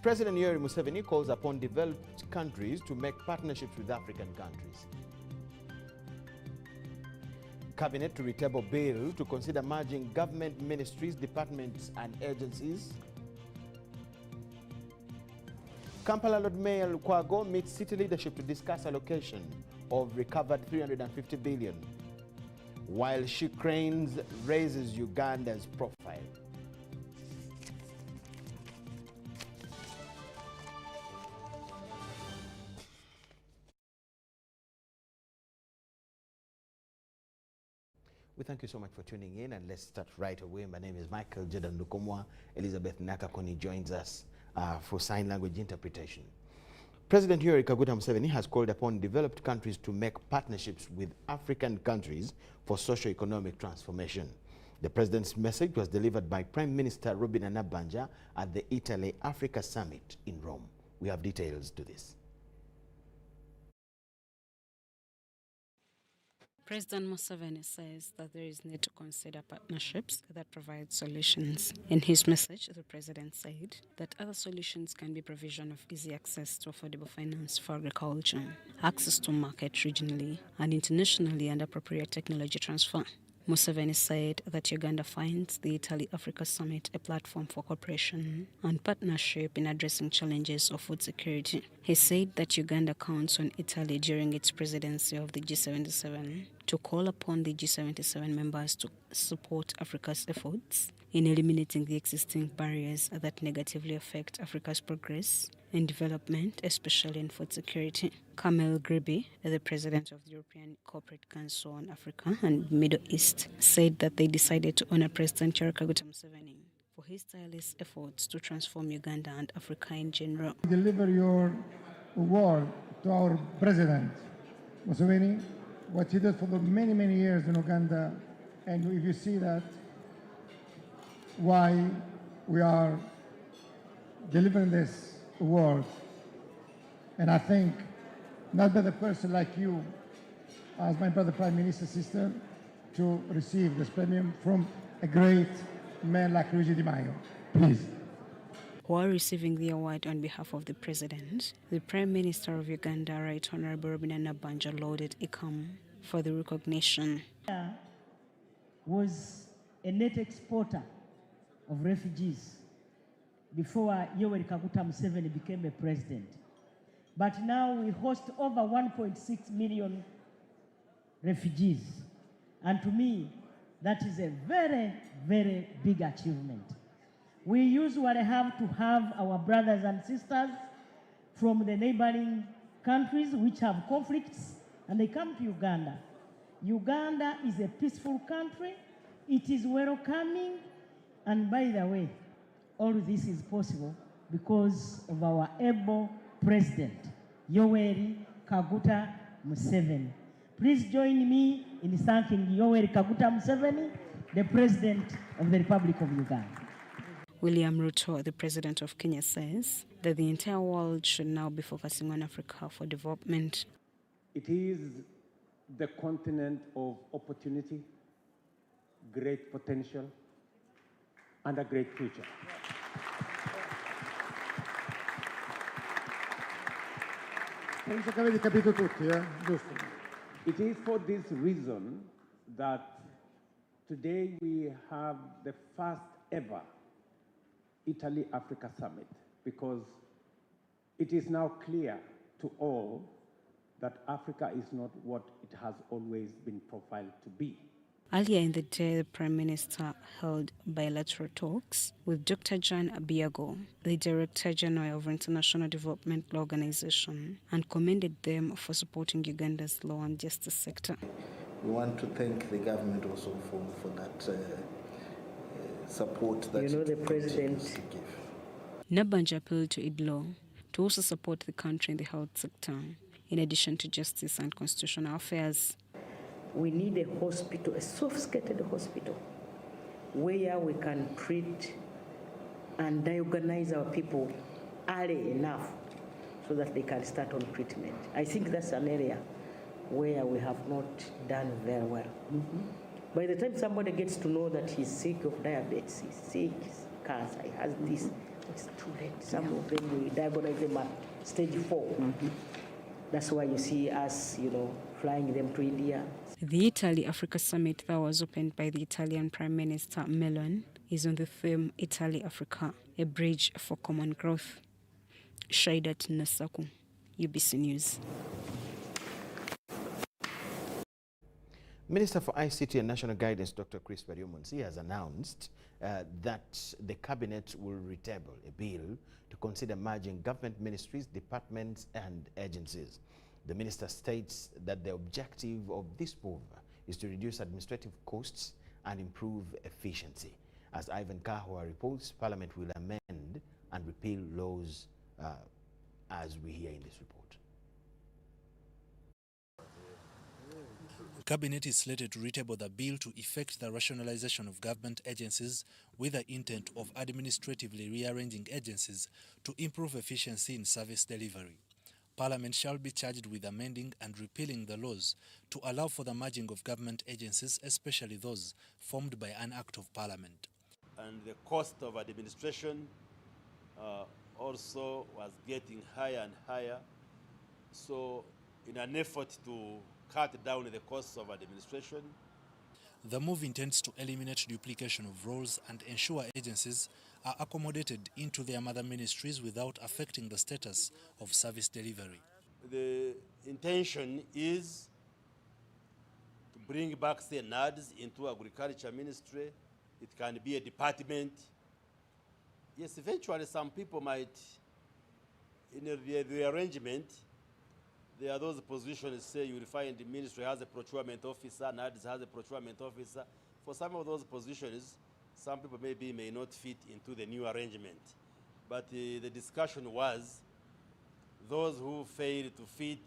President Yoweri Museveni calls upon developed countries to make partnerships with African countries. Cabinet to retable bill to consider merging government ministries, departments and agencies. Kampala Lord Mayor Lukomwa meets city leadership to discuss allocation of recovered 350 billion, while She Cranes raises Uganda's profile. We thank you so much for tuning in, and let's start right away. My name is Micheal. Lukomwa. Elizabeth Nakakoni joins us for sign language interpretation. President Yoweri Museveni has called upon developed countries to make partnerships with African countries for socio-economic transformation. The president's message was delivered by Prime Minister Robin Anabanja at the Italy-Africa Summit in Rome. We have details to this. President Museveni says that there is need to consider partnerships that provide solutions. In his message, the president said that other solutions can be provision of easy access to affordable finance for agriculture, access to market regionally and internationally, and appropriate technology transfer. Museveni said that Uganda finds the Italy-Africa Summit a platform for cooperation and partnership in addressing challenges of food security. He said that Uganda counts on Italy during its presidency of the G77 to call upon the G77 members to support Africa's efforts in eliminating the existing barriers that negatively affect Africa's progress and development, especially in food security. Kamel Gribi, the president of the European Corporate Council on Africa and Middle East, said that they decided to honor President Yoweri Museveni for his tireless efforts to transform Uganda and Africa in general. Deliver your award to our president, Museveni, what he did for the many, many years in Uganda, and if you see that, why we are delivering this award. And I think not better person like you, as my brother Prime Minister's sister, to receive this premium from a great man like Luigi Di Maio. Please. While receiving the award on behalf of the President, the Prime Minister of Uganda, Right Honorable Robin Anabanja, lauded ICAM for the recognition. Was a net exporter of refugees before Yoweri Museveni became a president. But now we host over 1.6 million refugees. And to me, that is a very, very big achievement. We usually have to have our brothers and sisters from the neighboring countries which have conflicts, and they come to Uganda. Uganda is a peaceful country. It is welcoming. And by the way, all this is possible because of our able president, Yoweri Kaguta Museveni. Please join me in thanking Yoweri Kaguta Museveni, the President of the Republic of Uganda. William Ruto, the President of Kenya, says that the entire world should now be focusing on Africa for development. It is the continent of opportunity, great potential, and a great future. Penso che avete capito tutti, giusto? It is for this reason that today we have the first ever Italy-Africa Summit, because it is now clear to all that Africa is not what it has always been profiled to be. Earlier in the day, the Prime Minister held bilateral talks with Dr. John Abiago, the Director General of International Development Organization, and commended them for supporting Uganda's law and justice sector. We want to thank the government also for that support that the President give. Nabanja appealed to IDLO to also support the country in the health sector, in addition to justice and constitutional affairs. We need a hospital, a sophisticated hospital, where we can treat and diagnose our people early enough so that they can start on treatment. I think that's an area where we have not done very well. By the time somebody gets to know that he's sick of diabetes, he's sick, cancer, he has this. It's too late. Some of them, we diagnose them at stage 4. That's why you see us, flying them to India. The Italy-Africa Summit that was opened by the Italian Prime Minister Meloni is on the theme Italy-Africa, a bridge for common growth. Shaidat Nasaku, UBC News. Minister for ICT and National Guidance, Dr. Chris Bariomunsi, has announced that the Cabinet will retable a bill to consider merging government ministries, departments, and agencies. The minister states that the objective of this move is to reduce administrative costs and improve efficiency. As Ivan Kahwa reports, Parliament will amend and repeal laws as we hear in this report. The Cabinet is slated to retable the bill to effect the rationalization of government agencies with the intent of administratively rearranging agencies to improve efficiency in service delivery. Parliament shall be charged with amending and repealing the laws to allow for the merging of government agencies, especially those formed by an act of Parliament. And the cost of administration also was getting higher and higher. So in an effort to cut down the costs of administration, the move intends to eliminate duplication of roles and ensure agencies are accommodated into their mother ministries without affecting the status of service delivery. the intention is to bring back, say, NADS into Agriculture Ministry. It can be a department. Yes, eventually some people might, in the arrangement, there are those positions, say you will find the ministry has a procurement officer, NADS has a procurement officer. For some of those positions, some people may not fit into the new arrangement. But the discussion was those who failed to fit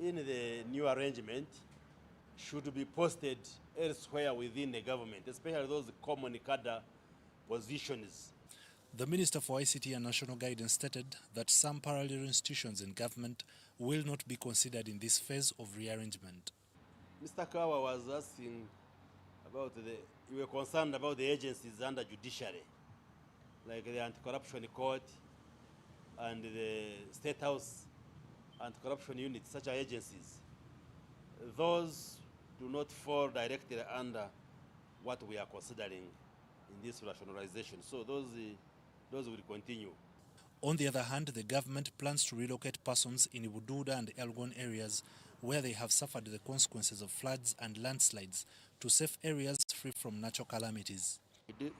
in the new arrangement should be posted elsewhere within the government, especially those common cadre positions. The Minister for ICT and National Guidance stated that some parallel institutions in government will not be considered in this phase of rearrangement. Mr. Kawa was asking about you were concerned about the agencies under judiciary, like the Anti-Corruption Court and the State House Anti-Corruption Unit, such agencies. Those do not fall directly under what we are considering in this rationalization. So those will continue. On the other hand, the government plans to relocate persons in Bududa and Elgon areas where they have suffered the consequences of floods and landslides to safe areas free from natural calamities.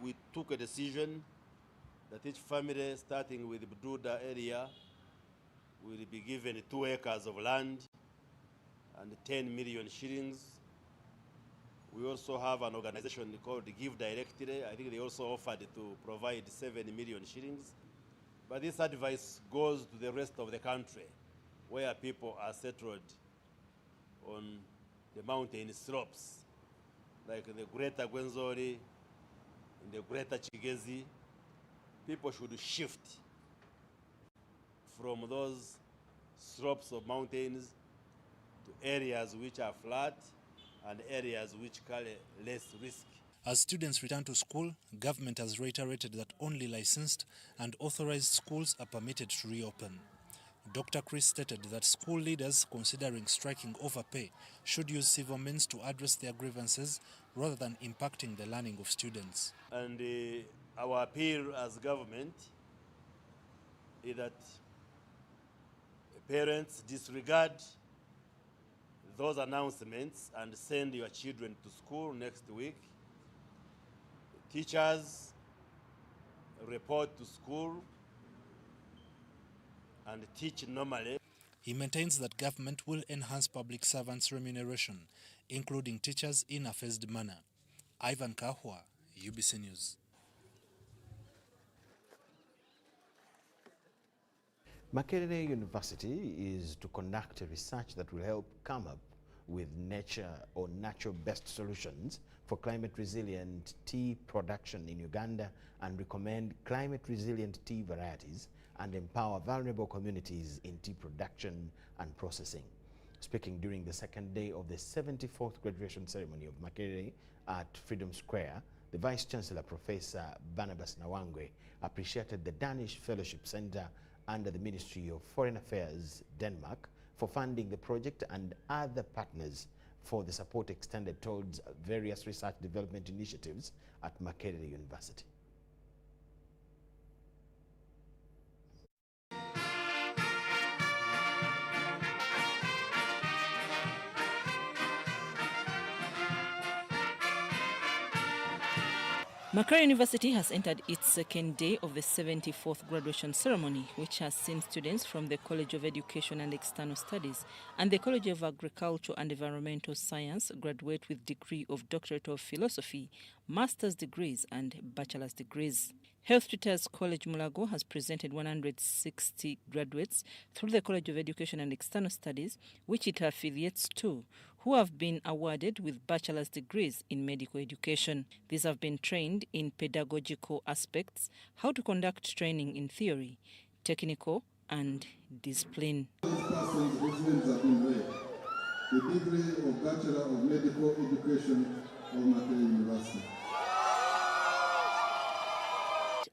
We took a decision that each family, starting with the Bududa area, will be given 2 acres of land and 10 million shillings. We also have an organization called the Give Directory. I think they also offered to provide 7 million shillings. But this advice goes to the rest of the country, where people are settled on the mountain slopes, like the Greater Gwenzori, in the Greater Chigezi. People should shift from those slopes of mountains to areas which are flat and areas which carry less risk. As students return to school, government has reiterated that only licensed and authorized schools are permitted to reopen. Dr. Chris stated that school leaders considering striking overpay should use civil means to address their grievances rather than impacting the learning of students. And our appeal as government is that parents disregard those announcements and send your children to school next week. Teachers report to school and teach normally. He maintains that government will enhance public servants' remuneration, including teachers, in a phased manner. Ivan Kahwa, UBC News. Makerere University is to conduct a research that will help come up with natural-based solutions for climate-resilient tea production in Uganda and recommend climate-resilient tea varieties and empower vulnerable communities in tea production and processing. Speaking during the second day of the 74th graduation ceremony of Makerere at Freedom Square, The Vice Chancellor, Professor Barnabas Nawangwe, appreciated the Danish Fellowship Center under the Ministry of Foreign Affairs, Denmark, for funding the project and other partners for the support extended towards various research development initiatives at Makerere University. Makerere University has entered its second day of the 74th graduation ceremony, which has seen students from the College of Education and External Studies and the College of Agriculture and Environmental Science graduate with degree of Doctorate of Philosophy, Master's degrees and Bachelor's degrees. Health Tutors College Mulago has presented 160 graduates through the College of Education and External Studies, which it affiliates to, who have been awarded with bachelor's degrees in medical education. These have been trained in pedagogical aspects, how to conduct training in theory, technical and discipline. The degree of Bachelor of Medical Education of Makerere University.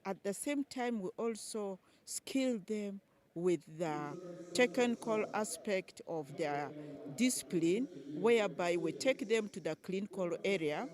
At the same time, we also skill them with the technical aspect of their discipline, whereby we take them to the clinical area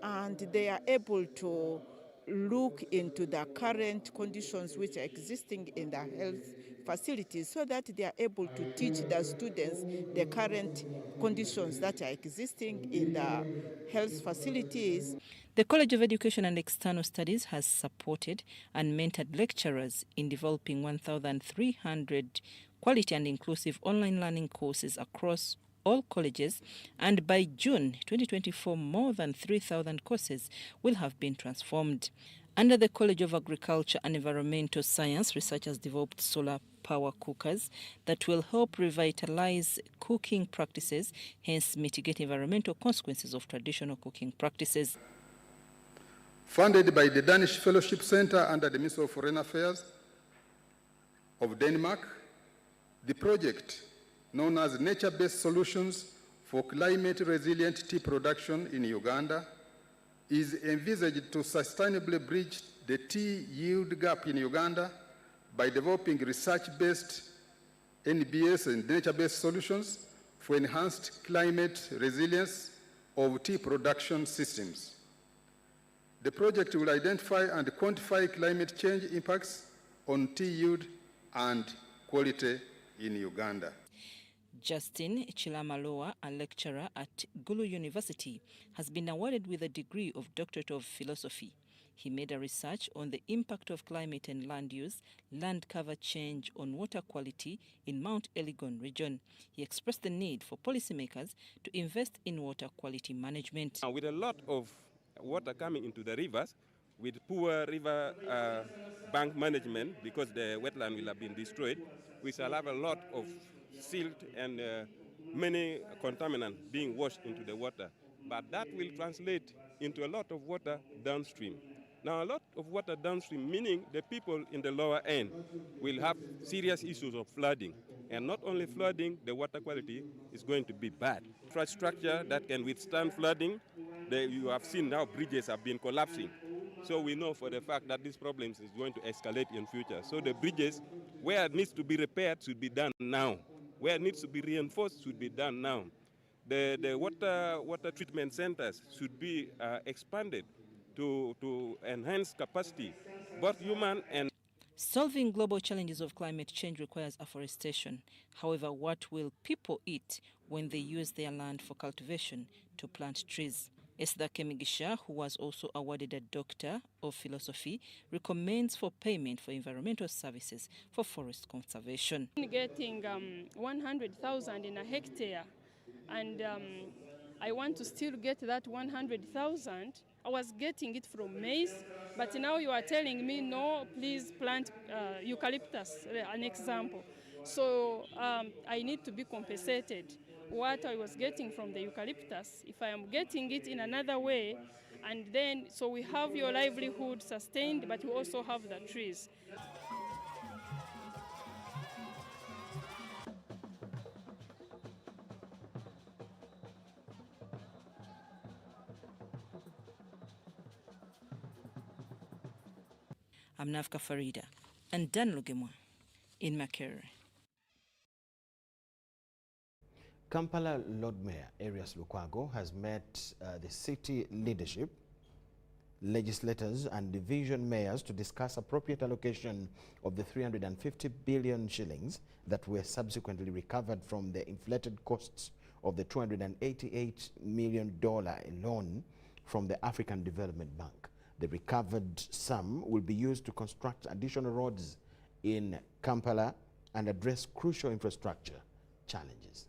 and they are able to look into the current conditions which are existing in the health facilities so that they are able to teach the students the current conditions that are existing in the health facilities. The College of Education and External Studies has supported and mentored lecturers in developing 1,300 quality and inclusive online learning courses across all colleges, and by June 2024, more than 3,000 courses will have been transformed. Under the College of Agriculture and Environmental Science, researchers developed solar power cookers that will help revitalize cooking practices, hence mitigate environmental consequences of traditional cooking practices. Funded by the Danish Fellowship Center under the Ministry of Foreign Affairs of Denmark, the project, known as Nature-Based Solutions for Climate-Resilient Tea Production in Uganda, is envisaged to sustainably bridge the tea yield gap in Uganda by developing research-based NBS and nature-based solutions for enhanced climate resilience of tea production systems. The project will identify and quantify climate change impacts on tea yield and quality in Uganda. Justin Chilamaloa, a lecturer at Gulu University, has been awarded with a degree of Doctorate of Philosophy. He made a research on the impact of climate and land use, land cover change on water quality in Mount Elgon region. He expressed the need for policymakers to invest in water quality management. With a lot of water coming into the rivers, with poor river bank management, because the wetland will have been destroyed, we shall have a lot of silt and many contaminants being washed into the water. But that will translate into a lot of water downstream. Now, a lot of water downstream, meaning the people in the lower end will have serious issues of flooding. And not only flooding, the water quality is going to be bad. Infrastructure that can withstand flooding, you have seen now bridges have been collapsing. So we know for the fact that these problems is going to escalate in future. So the bridges, where it needs to be repaired, should be done now. Where it needs to be reinforced should be done now. The water treatment centers should be expanded to enhance capacity, both human and... Solving global challenges of climate change requires afforestation. However, what will people eat when they use their land for cultivation to plant trees? Esther Kemigisha, who was also awarded a Doctor of Philosophy, recommends for payment for environmental services for forest conservation. Getting 100,000 in a hectare, and I want to still get that 100,000. I was getting it from maize, but now you are telling me, no, please plant eucalyptus, an example. So I need to be compensated. What I was getting from the eucalyptus, if I am getting it in another way, and then, so we have your livelihood sustained, but you also have the trees. I'm Nafka Farida and Dan Lukomwa in Micheal. Kampala Lord Mayor Arias Lukwago has met the city leadership, legislators and division mayors to discuss appropriate allocation of the 350 billion shillings that were subsequently recovered from the inflated costs of the $288 million loan from the African Development Bank. The recovered sum will be used to construct additional roads in Kampala and address crucial infrastructure challenges.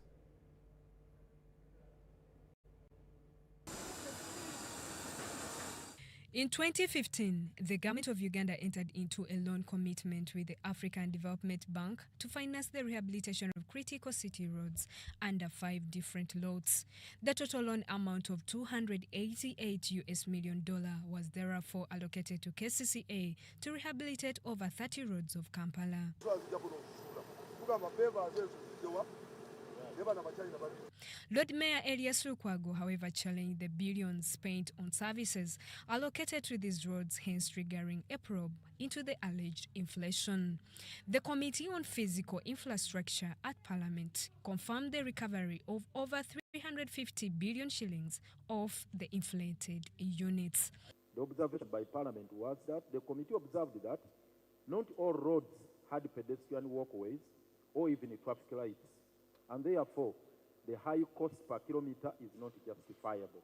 In 2015, the government of Uganda entered into a loan commitment with the African Development Bank to finance the rehabilitation of critical city roads under 5 different lots. The total loan amount of $288 million was therefore allocated to KCCA to rehabilitate over 30 roads of Kampala. Lord Mayor Arias Lukwago, however, challenged the billions spent on services allocated to these roads, hence triggering a probe into the alleged inflation. The Committee on Physical Infrastructure at Parliament confirmed the recovery of over 350 billion shillings of the inflated units. The observation by Parliament was that the committee observed that not all roads had pedestrian walkways or even traffic lights, and therefore the high cost per kilometer is not justifiable.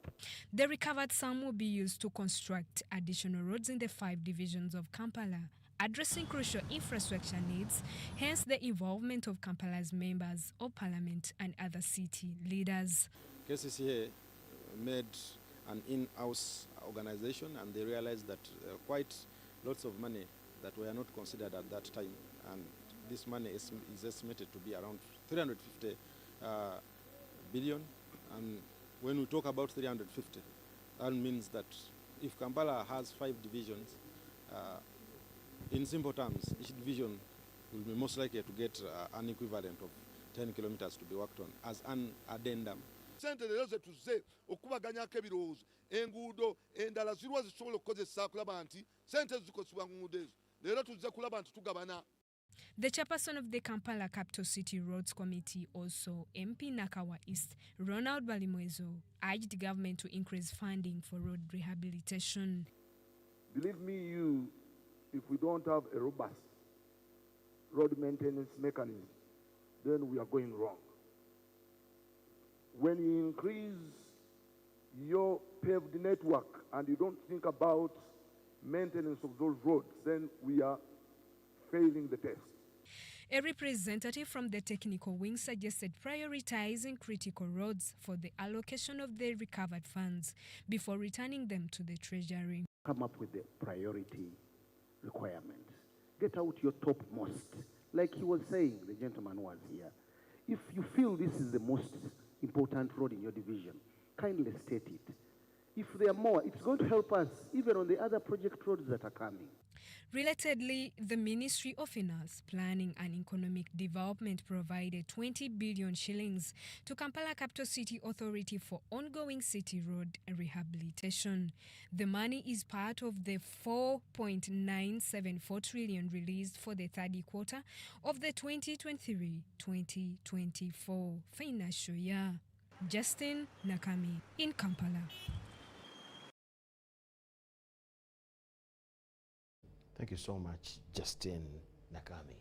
The recovered sum will be used to construct additional roads in the 5 divisions of Kampala, addressing crucial infrastructure needs, hence the involvement of Kampala's members of parliament and other city leaders. KCCA made an in-house organization, and they realized that quite lots of money that were not considered at that time, and this money is estimated to be around 350 billion. And when we talk about 350, that means that if Kampala has 5 divisions, in simple terms, each division will be most likely to get an equivalent of 10 kilometers to be worked on as an addendum. Sente leero ze tuzze okubaganyako ebirowoozo enguudo endala zirwa zisobola okukozesa kulaba nti sente zikozesebwa mu nguudo ezo leero tuzze kulaba nti tugabana. The chairperson of the Kampala Capital City Roads Committee, also MP Nakawa East, Ronald Balimwezo, urged government to increase funding for road rehabilitation. Believe me, if we don't have a robust road maintenance mechanism, then we are going wrong. When you increase your paved network and you don't think about maintenance of those roads, then we are failing the test. A representative from the technical wing suggested prioritizing critical roads for the allocation of the recovered funds before returning them to the Treasury. Come up with the priority requirements. Get out your topmost. Like he was saying, the gentleman was here. If you feel this is the most important road in your division, kindly state it. If there are more, it's going to help us even on the other project roads that are coming. Relatedly, the Ministry of Finance, Planning and Economic Development provided 20 billion shillings to Kampala Capital City Authority for ongoing city road rehabilitation. The money is part of the 4.974 trillion released for the third quarter of the 2023-2024 financial year. Justin Nakami in Kampala. Thank you so much, Justin Nakami.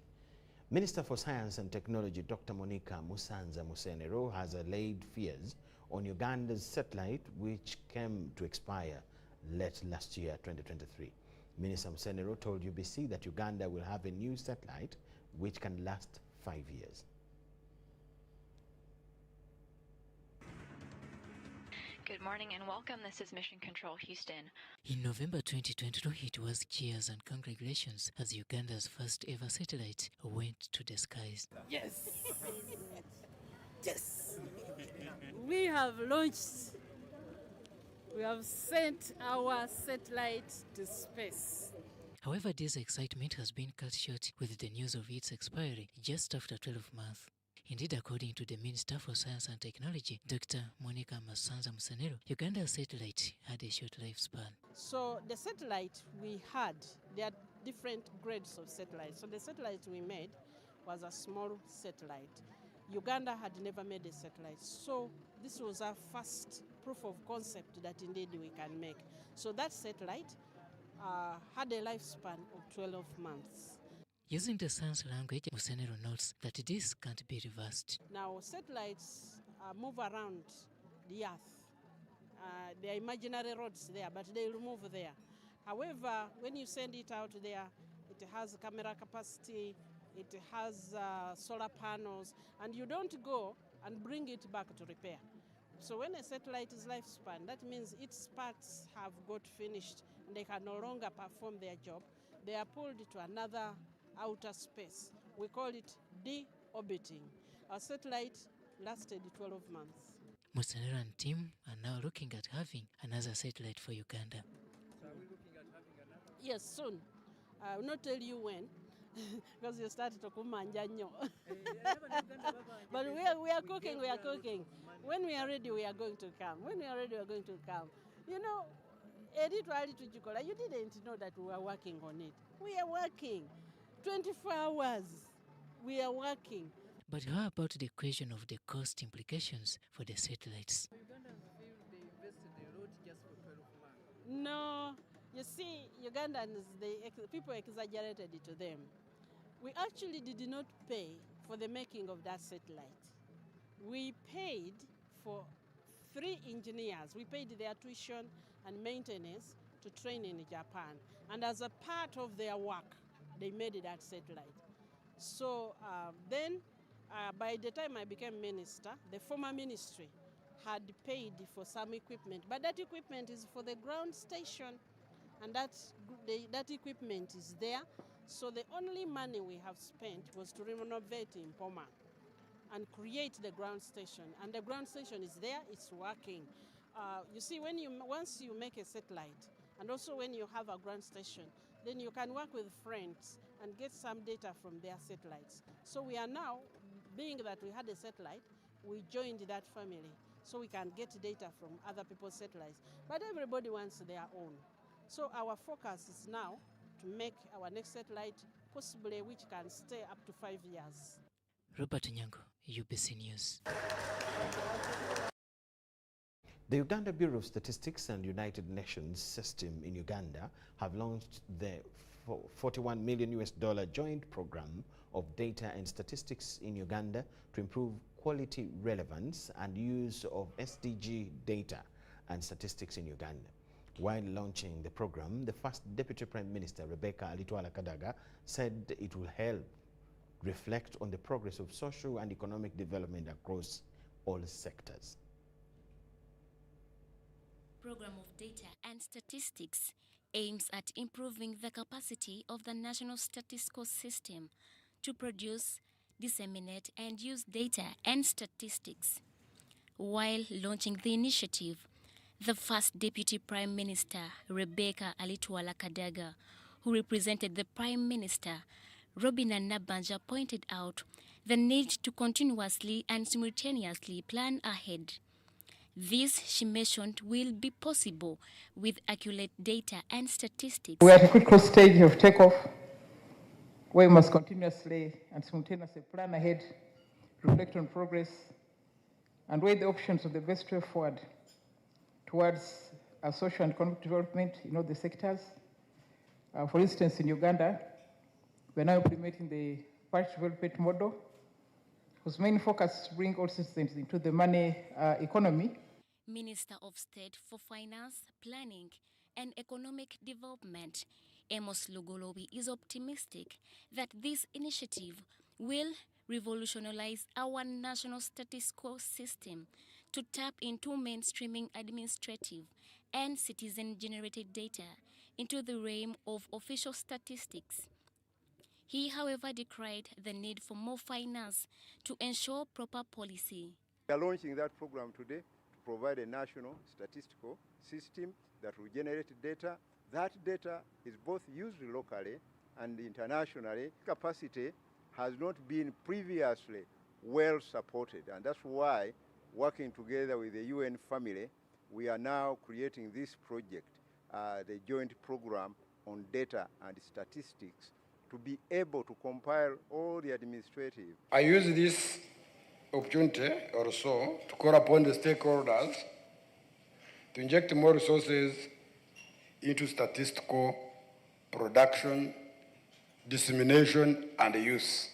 Minister for Science and Technology, Dr. Monica Musanza Musenero, has allayed fears on Uganda's satellite, which came to expire late last year, 2023. Minister Musenero told UBC that Uganda will have a new satellite which can last 5 years. Good morning and welcome. This is Mission Control Houston. In November 2022, it was cheers and congratulations as Uganda's first ever satellite went to the skies. Yes! Yes! We have launched, we have sent our satellite to space. However, this excitement has been cut short with the news of its expiry just after 12 months. Indeed, according to the Minister for Science and Technology, Dr. Monica Musanza Musenero, Uganda's satellite had a short lifespan. So the satellite we had, different grades of satellites. So the satellite we made was a small satellite. Uganda had never made a satellite. So this was our first proof of concept that indeed we can make. So that satellite had a lifespan of 12 months. Using the science language, Musenero notes that this can't be reversed. Now satellites move around the Earth. There are imaginary roads there, but they will move there. However, when you send it out there, it has camera capacity, it has solar panels, and you don't go and bring it back to repair. So when a satellite is lifespan, that means its parts have got finished and they can no longer perform their job. They are pulled to another outer space. We call it de-orbiting. Our satellite lasted 12 months. Musenero and team are now looking at having another satellite for Uganda. So are we looking at having another? Yes, soon. I will not tell you when, because you started to kumanja nyo. But we are cooking. When we are ready, we are going to come. When we are ready, we are going to come. You know, you didn't know that we were working on it. We are working 24 hours. We are working. But how about the question of the cost implications for the satellites? Ugandans feel they invested a lot just for 12 months. No, you see, Ugandans, people exaggerated it to them. We actually did not pay for the making of that satellite. We paid for 3 engineers. We paid their tuition and maintenance to train in Japan. And as a part of their work, they made that satellite. So then, by the time I became minister, the former ministry had paid for some equipment. But that equipment is for the ground station, and that equipment is there. So the only money we have spent was to renovate in Poma and create the ground station. And the ground station is there, it's working. You see, once you make a satellite, and also when you have a ground station, then you can work with friends and get some data from their satellites. So we are now, being that we had a satellite, we joined that family so we can get data from other people's satellites. But everybody wants their own. So our focus is now to make our next satellite possibly which can stay up to 5 years. Robert Nyango, UBC News. The Uganda Bureau of Statistics and United Nations system in Uganda have launched the $41 million joint program of data and statistics in Uganda to improve quality, relevance and use of SDG data and statistics in Uganda. While launching the program, the first Deputy Prime Minister, Rebecca Alitwala-Kadaga, said it will help reflect on the progress of social and economic development across all sectors. Program of Data and Statistics aims at improving the capacity of the national statistical system to produce, disseminate, and use data and statistics. While launching the initiative, the first Deputy Prime Minister, Rebecca Alitwala-Kadaga, who represented the Prime Minister, Robina Nabanja, pointed out the need to continuously and simultaneously plan ahead. This, she mentioned, will be possible with accurate data and statistics. We are at a critical stage of takeoff, where we must continuously and simultaneously plan ahead, reflect on progress, and weigh the options of the best way forward towards a social and economic development in all the sectors. For instance, in Uganda, we are now implementing the parish development model, whose main focus is to bring all citizens into the money economy. Minister of State for Finance, Planning and Economic Development, Amos Lugolobi, is optimistic that this initiative will revolutionize our national statistical system to tap into mainstreaming administrative and citizen-generated data into the realm of official statistics. He, however, decried the need for more finance to ensure proper policy. We are launching that program today to provide a national statistical system that will generate data. That data is both used locally and internationally. Capacity has not been previously well supported, and that's why, working together with the UN family, we are now creating this project, the joint program on data and statistics to be able to compile all the administrative. I use this opportunity also to call upon the stakeholders to inject more resources into statistical production, dissemination, and use.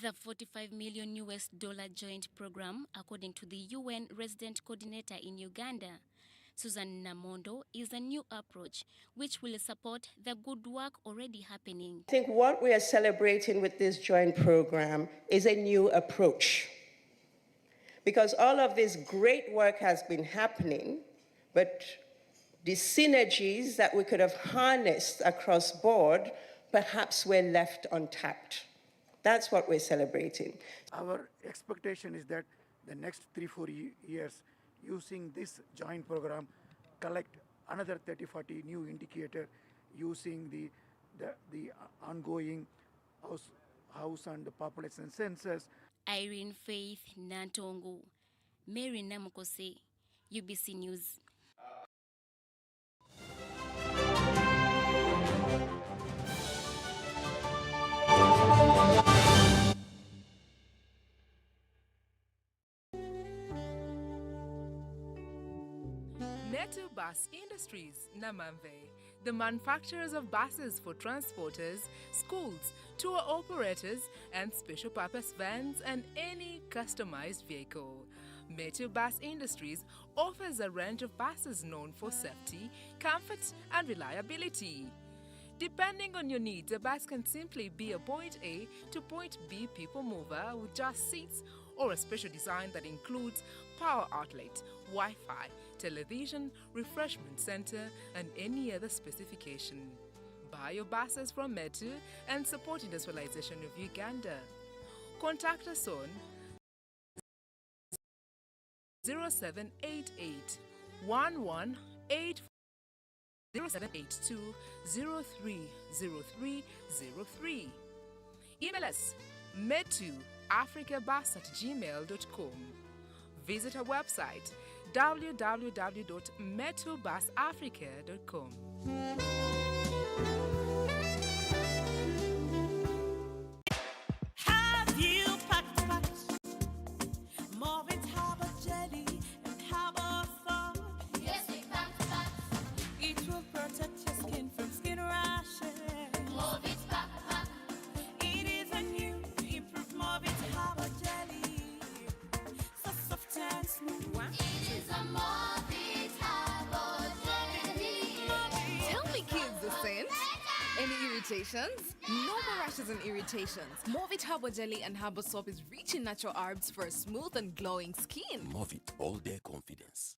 The $45 million joint program, according to the UN resident coordinator in Uganda, Susan Namondo, is a new approach which will support the good work already happening. I think what we are celebrating with this joint program is a new approach, because all of this great work has been happening, but the synergies that we could have harnessed across board perhaps were left untapped. That's what we're celebrating. Our expectation is that the next 3-4 years, using this joint program, collect another 30-40 new indicator using the ongoing house and population census. Irene Faith Nantongo, Mary Namukose, UBC News. Metu Bus Industries, Namamve, the manufacturers of buses for transporters, schools, tour operators, and special purpose vans and any customized vehicle. Metu Bus Industries offers a range of buses known for safety, comfort, and reliability. Depending on your needs, a bus can simply be a point A to point B people mover with just seats, or a special design that includes power outlet, Wi-Fi, television, refreshment center, and any other specification. Buy your buses from Metu and support industrialization of Uganda. Contact us on 0788 118 0782 030303. Email us metuafricabus@gmail.com. Visit our website www.metubusafrica.com. Have you packed more with Harbour jelly and Harbour foam? Yes, we packed. It will protect your skin from skin rashes. More with pack. It is a new improved Morbid Harbour jelly. So soft and smooth. It is a Morbid Harbour jelly. Tell me, kids, the sense. Any irritations? No more rashes and irritations. Movit Harbour Jelly and Harbour Soap is rich in natural herbs for a smooth and glowing skin. Movit All Day Confidence.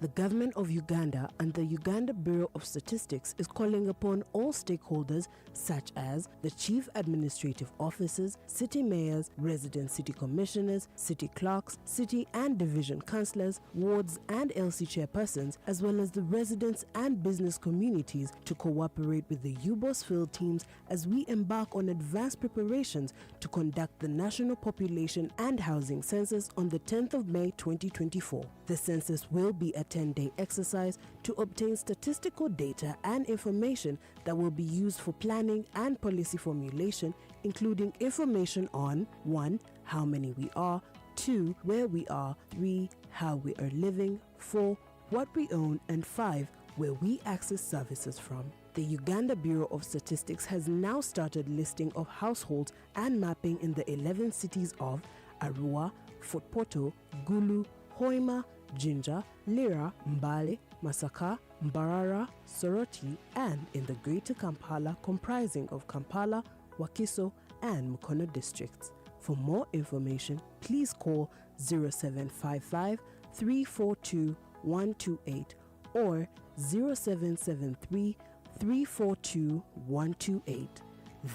The government of Uganda and the Uganda Bureau of Statistics is calling upon all stakeholders such as the chief administrative officers, city mayors, resident city commissioners, city clerks, city and division councillors, wards and LC chairpersons, as well as the residents and business communities to cooperate with the UBOS field teams as we embark on advanced preparations to conduct the National Population and Housing Census on the 10th of May 2024. The census will be a 10-day exercise to obtain statistical data and information that will be used for planning and policy formulation, including information on 1. How many we are, 2. Where we are, 3. How we are living, 4. What we own, and 5. Where we access services from. The Uganda Bureau of Statistics has now started listing of households and mapping in the 11 cities of Arua, Fort Portal, Gulu, Hoima, Jinja, Lira, Mbale, Masaka, Mbarara, Soroti, and in the Greater Kampala comprising of Kampala, Wakiso, and Mukono districts. For more information, please call 0755 342 128 or 0773 342 128.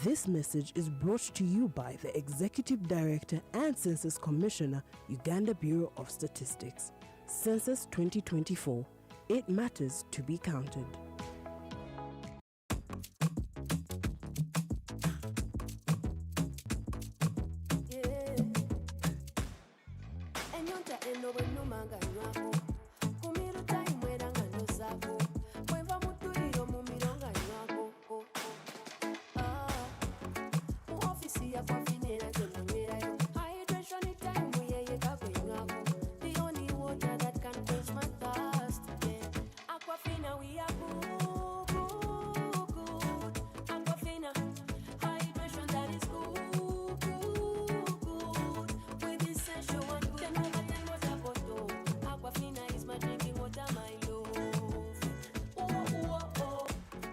This message is brought to you by the Executive Director and Census Commissioner, Uganda Bureau of Statistics. Census 2024. It matters to be counted. Enyonta eno bwe nnuma nga nywako ku miruta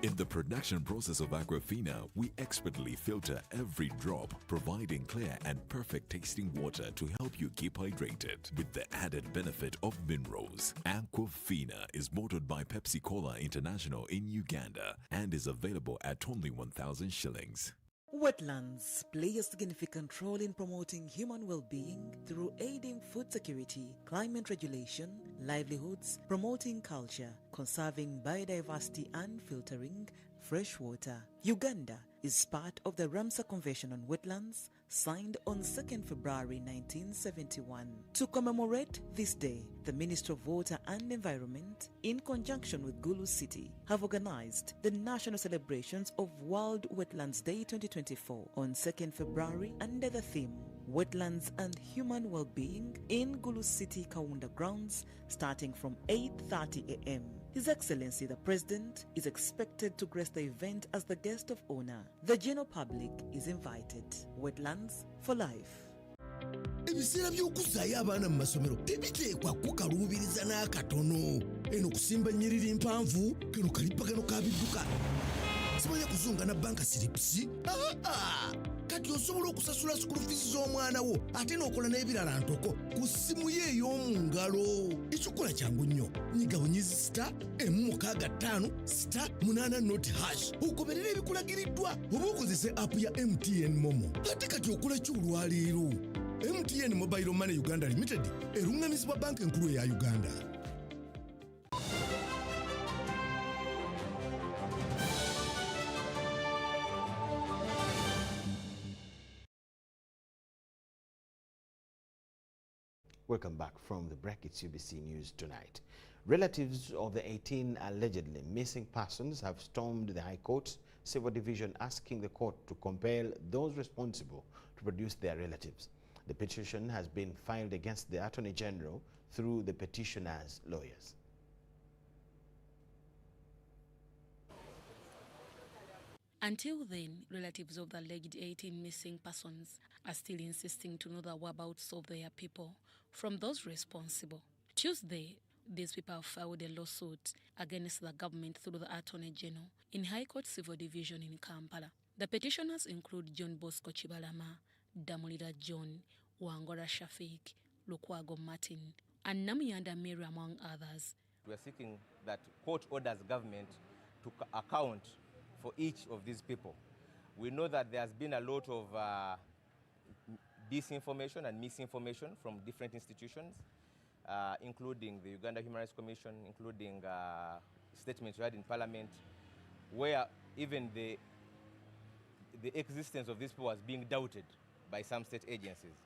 In the production process of Aquafina, we expertly filter every drop, providing clear and perfect tasting water to help you keep hydrated with the added benefit of minerals. Aquafina is bottled by Pepsi Cola International in Uganda and is available at only 1,000 shillings. Wetlands play a significant role in promoting human well-being through aiding food security, climate regulation, livelihoods, promoting culture, conserving biodiversity and filtering fresh water. Uganda is part of the Ramsar Convention on Wetlands, signed on 2nd February 1971. To commemorate this day, the Ministry of Water and Environment, in conjunction with Gulu City, have organized the national celebrations of World Wetlands Day 2024 on 2nd February under the theme Wetlands and Human Well-Being in Gulu City Kaunda grounds, starting from 8:30 a.m. His Excellency the President is expected to grace the event as the guest of honor. The general public is invited. Wetlands for life. Ebiseera by'okuzaayo abaana mu masomero tebiteekwa kukaluubiriza n'akatono. Eno kusimba nnyiriri mpanvu kano kalippagano ka bidduka. Simanya kuzunga na banka siripsi. Kati osobola okusasula school fees z'omwana wo ate n'okola n'ebirala ntoko ku ssimu ye ey'omu ngalo. Ekikola kyangu nnyo. Nyiga bunyizi *185*8 ogoberera ebikulagiriddwa oba okozese app ya MTN Momo. Ate kati okola ki olwaleero? MTN Mobile Money Uganda Limited erungamizibwa banka enkulu eya Uganda. Welcome back from the break. It's UBC News Tonight. Relatives of the 18 allegedly missing persons have stormed the High Court's Civil Division, asking the court to compel those responsible to produce their relatives. The petition has been filed against the Attorney General through the petitioner's lawyers. Until then, relatives of the alleged 18 missing persons are still insisting to know the whereabouts of their people from those responsible. Tuesday, these people have filed a lawsuit against the government through the Attorney General in High Court Civil Division in Kampala. The petitioners include John Bosco Chibalama, Damulira John, Wangora Shafik, Lukwago Martin, and Namuyanda Mary, among others. We are seeking that court orders government to account for each of these people. We know that there has been a lot of disinformation and misinformation from different institutions, including the Uganda Human Rights Commission, including statements read in Parliament, where even the existence of these people was being doubted by some state agencies.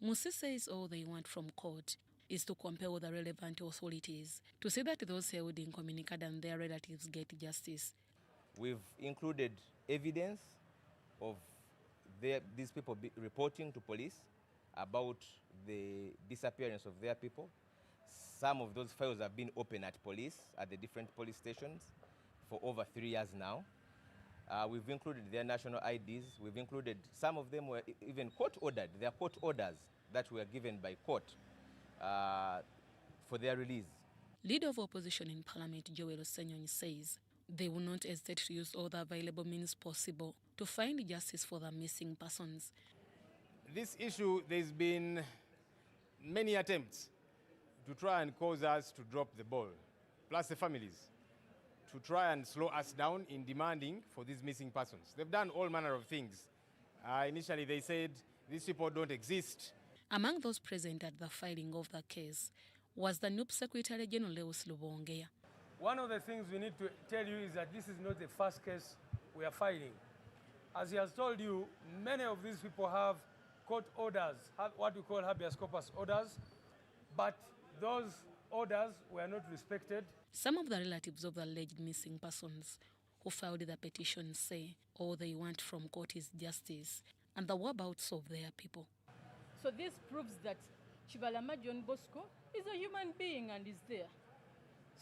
Musi says all they want from court is to compel the relevant authorities to see that those held incommunicado and their relatives get justice. We've included evidence of these people reporting to police about the disappearance of their people. Some of those files have been open at police, at the different police stations, for over 3 years now. We've included their national IDs. We've included, some of them were even court-ordered. They are court orders that were given by court for their release. Leader of opposition in Parliament, Joel Osenyonyi, says they will not hesitate to use all the available means possible to find justice for the missing persons. This issue, there's been many attempts to try and cause us to drop the ball, plus the families, to try and slow us down in demanding for these missing persons. They've done all manner of things. Initially, they said these people don't exist. Among those present at the filing of the case was the NUP Secretary General Lewis Lubongeya. One of the things we need to tell you is that this is not the first case we are filing. As he has told you, many of these people have court orders, what we call habeas corpus orders, but those orders were not respected. Some of the relatives of the alleged missing persons who filed the petition say all they want from court is justice and the whereabouts of their people. So this proves that Chibalama John Bosco is a human being and is there.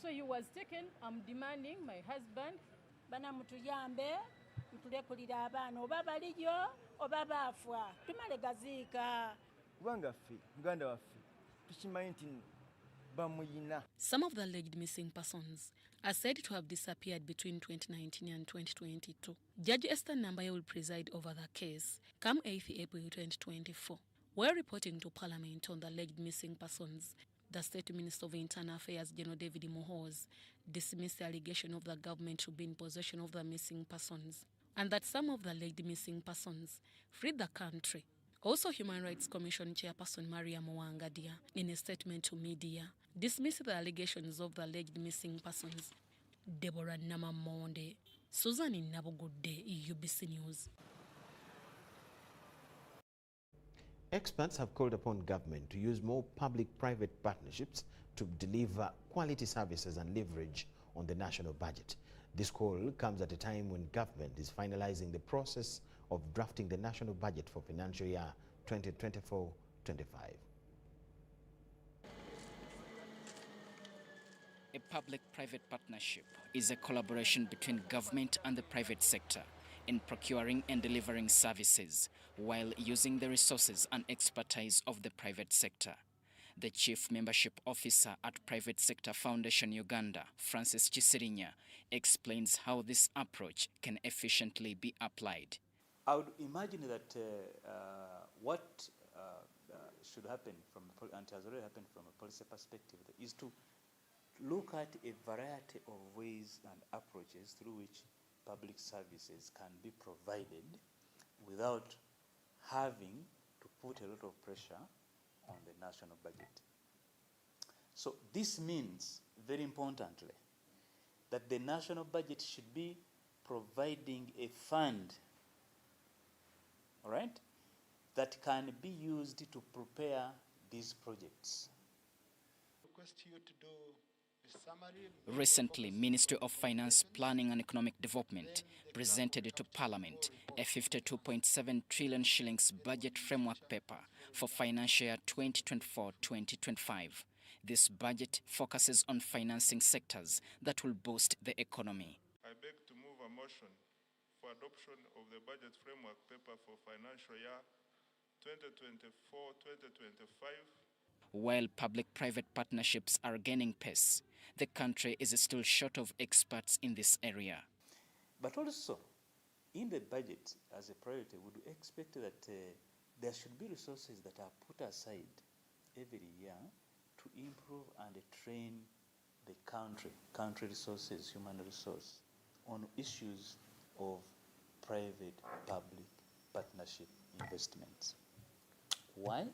So he was taken. I'm demanding my husband. Bana mutuyambe, mutulekulira abana oba baliyo oba baafwa tumale gaziika. Kubanga ffe Uganda waffe tukimanyi nti Some of the alleged missing persons are said to have disappeared between 2019 and 2022. Judge Esther Nambaye will preside over the case come 8th April 2024. While reporting to Parliament on the alleged missing persons, the State Minister of Internal Affairs, General David Mohoz, dismissed the allegation of the government to be in possession of the missing persons and that some of the alleged missing persons fled the country. Also, Human Rights Commission Chairperson Maria Mwangadia, in a statement to media, dismissed the allegations of the alleged missing persons. Deborah Namamonde, Susan Nabogode, UBC News. Experts have called upon government to use more public-private partnerships to deliver quality services and leverage on the national budget. This call comes at a time when government is finalizing the process of drafting the national budget for financial year 2024-25. A public-private partnership is a collaboration between government and the private sector in procuring and delivering services while using the resources and expertise of the private sector. The Chief Membership Officer at Private Sector Foundation Uganda, Francis Chisirinya, explains how this approach can efficiently be applied. I would imagine that what should happen and has already happened from a policy perspective is to look at a variety of ways and approaches through which public services can be provided without having to put a lot of pressure on the national budget. So this means, very importantly, that the national budget should be providing a fund, all right, that can be used to prepare these projects. Request you to do a summary. Recently, Ministry of Finance, Planning and Economic Development presented to Parliament a 52.7 trillion shillings budget framework paper for financial year 2024-2025. This budget focuses on financing sectors that will boost the economy. I beg to move a motion for adoption of the budget framework paper for financial year 2024-2025. While public-private partnerships are gaining pace, the country is still short of experts in this area. But also, in the budget, as a priority, we would expect that there should be resources that are put aside every year to improve and train the country resources, human resource, on issues of private-public partnership investments. Why?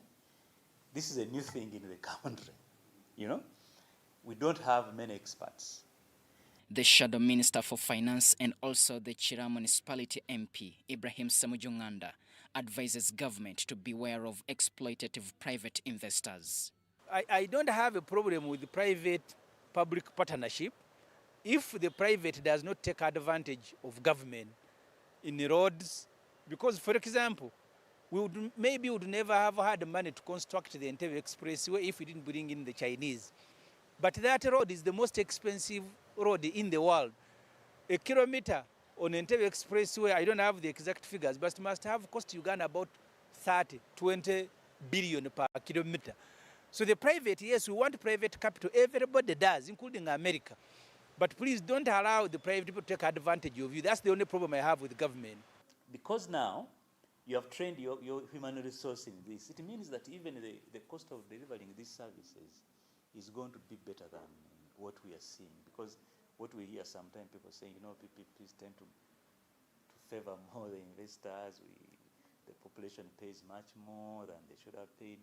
This is a new thing in the country. You know, we don't have many experts. The Shadow Minister for Finance and also the Chira Municipality MP, Ibrahim Samujunganda, advises government to beware of exploitative private investors. I don't have a problem with private-public partnership if the private does not take advantage of government in the roads. Because, for example, we would never have had money to construct the Entebbe Expressway if we didn't bring in the Chinese. But that road is the most expensive road in the world. A kilometer on Entebbe Expressway, I don't have the exact figures, but it must have cost Uganda about 20 billion per kilometer. So the private, yes, we want private capital. Everybody does, including America. But please don't allow the private people to take advantage of you. That's the only problem I have with government. Because now you have trained your human resource in this, it means that even the cost of delivering these services is going to be better than what we are seeing. Because what we hear sometimes, people saying, you know, people tend to favor more the investors. The population pays much more than they should have paid.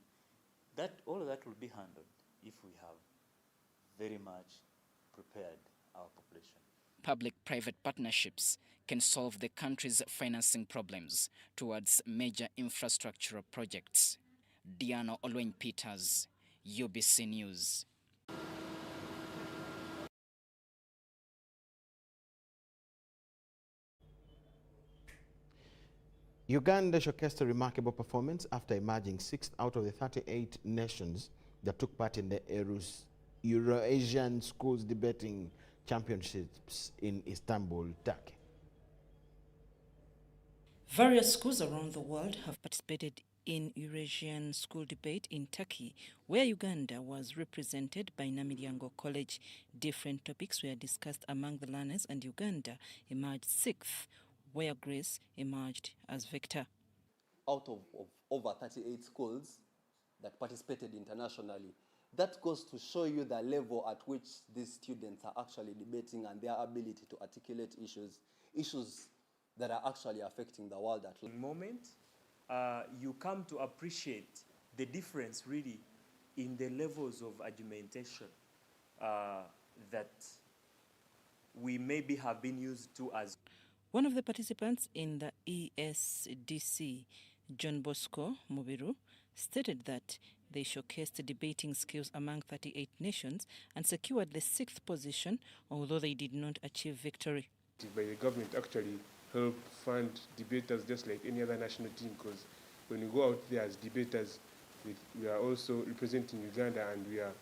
All of that will be handled if we have very much prepared our population. Public-private partnerships can solve the country's financing problems towards major infrastructural projects. Diana Olweny-Peters, UBC News. Uganda showcased a remarkable performance after emerging 6th out of the 38 nations that took part in the Euro-Asian Schools Debating Championships in Istanbul, Turkey. Various schools around the world have participated in Eurasian School Debate in Turkey, where Uganda was represented by Namilyango College. Different topics were discussed among the learners, and Uganda emerged sixth, where Greece emerged as victor. Out of over 38 schools that participated internationally, that goes to show you the level at which these students are actually debating and their ability to articulate issues that are actually affecting the world at large. Moment, you come to appreciate the difference really in the levels of argumentation that we maybe have been used to as. One of the participants in the ESDC, John Bosco Mubiru, stated that they showcased debating skills among 38 nations and secured the sixth position, although they did not achieve victory. By the government actually help fund debaters just like any other national team, because when we go out there as debaters, we are also representing Uganda and we are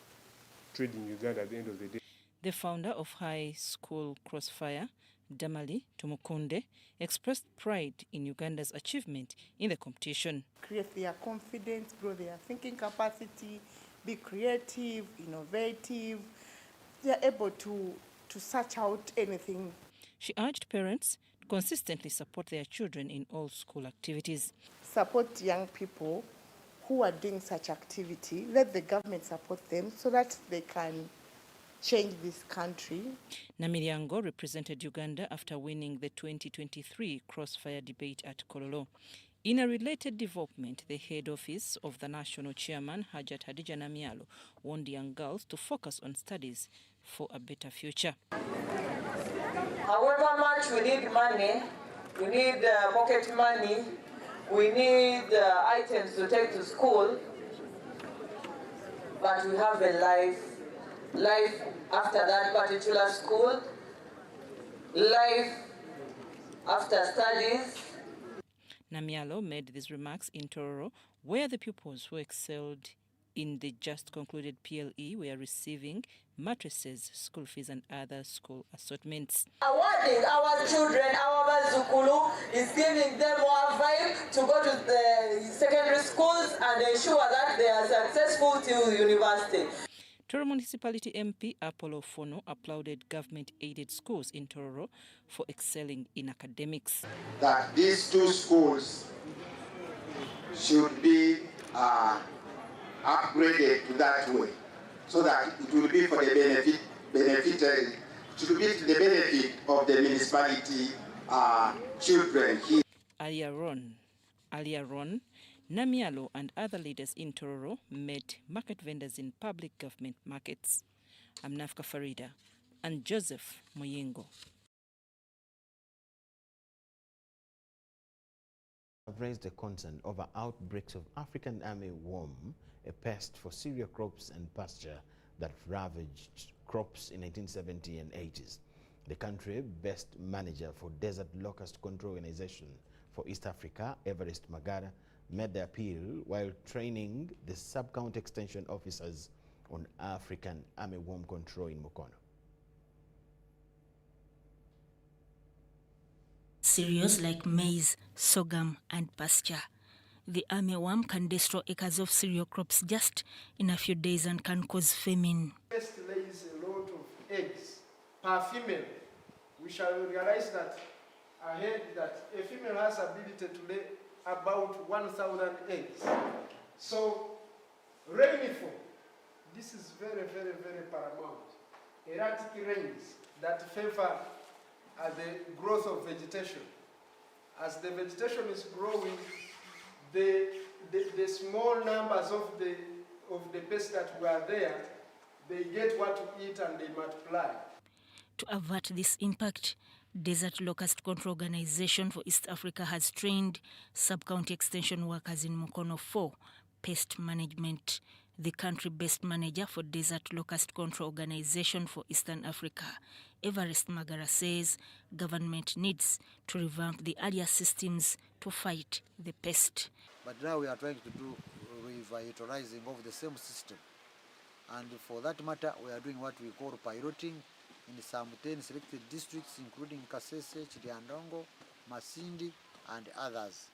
trading Uganda at the end of the day. The founder of High School Crossfire, Damali Tumukunde, expressed pride in Uganda's achievement in the competition. Create their confidence, grow their thinking capacity, be creative, innovative. They are able to search out anything. She urged parents to consistently support their children in all school activities. Support young people who are doing such activity. Let the government support them so that they can change this country. Namilyango represented Uganda after winning the 2023 Crossfire debate at Kololo. In a related development, the head office of the national chairman, Hajat Hadija Namialo, warned young girls to focus on studies for a better future. However much we need money, we need pocket money, we need items to take to school, but we have a life after that particular school, life after studies. Namialo made these remarks in Tororo, where the pupils who excelled in the just concluded PLE were receiving mattresses, school fees and other school assortments. Awarding our children, our Bazukulu, is giving them more vibe to go to the secondary schools and ensure that they are successful till university. Tororo Municipality MP Apollo Fono applauded government-aided schools in Tororo for excelling in academics. That these two schools should be upgraded to that way, so that it will be for the benefit to be to the benefit of the municipality children here. Earlier on, Namialo and other leaders in Tororo met market vendors in public government markets. I'm Nafka Farida and Joseph Muyingo. Have raised a concern over outbreaks of African armyworm, a pest for cereal crops and pasture that ravaged crops in 1970s and 80s. The country best manager for Desert Locust Control Organization for East Africa, Everest Magara, made the appeal while training the sub-county extension officers on African armyworm control in Mukono. Cereals like maize, sorghum and pasture. The armyworm can destroy acres of cereal crops just in a few days and can cause famine. Pest lays a lot of eggs per female. We shall realize that ahead that a female has ability to lay about 1,000 eggs. So rainfall, this is very, very, very paramount. Erratic rains that favor the growth of vegetation. As the vegetation is growing, the small numbers of the pests that were there, they get what to eat and they multiply. To avert this impact, Desert Locust Control Organization for East Africa has trained sub-county extension workers in Mukono for pest management. The country-based manager for Desert Locust Control Organization for Eastern Africa, Everest Magara, says government needs to revamp the earlier systems to fight the pest. But now we are trying to do revitalizing of the same system. And for that matter, we are doing what we call piloting in some 10 selected districts, including Kasese, Chiliandongo, Masindi, and others.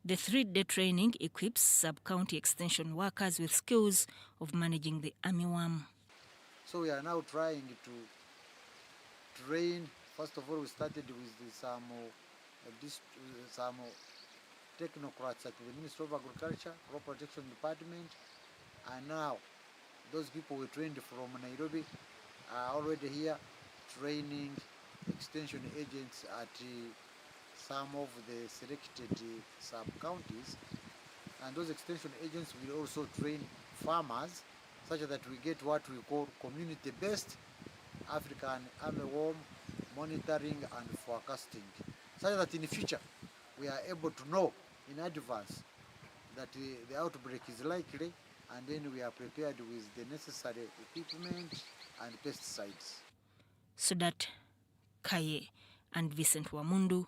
The 3-day training equips sub-county extension workers with skills of managing the armyworm. So we are now trying to train. First of all, we started with some technocrats at the Ministry of Agriculture, Crop Protection Department, and now those people we trained from Nairobi are already here training extension agents at some of the selected sub-counties, and those extension agents will also train farmers such that we get what we call community-based African armyworm monitoring and forecasting, such that in the future we are able to know in advance that the outbreak is likely, and then we are prepared with the necessary equipment and pesticides. Sudat Kaye and Vincent Wamundu,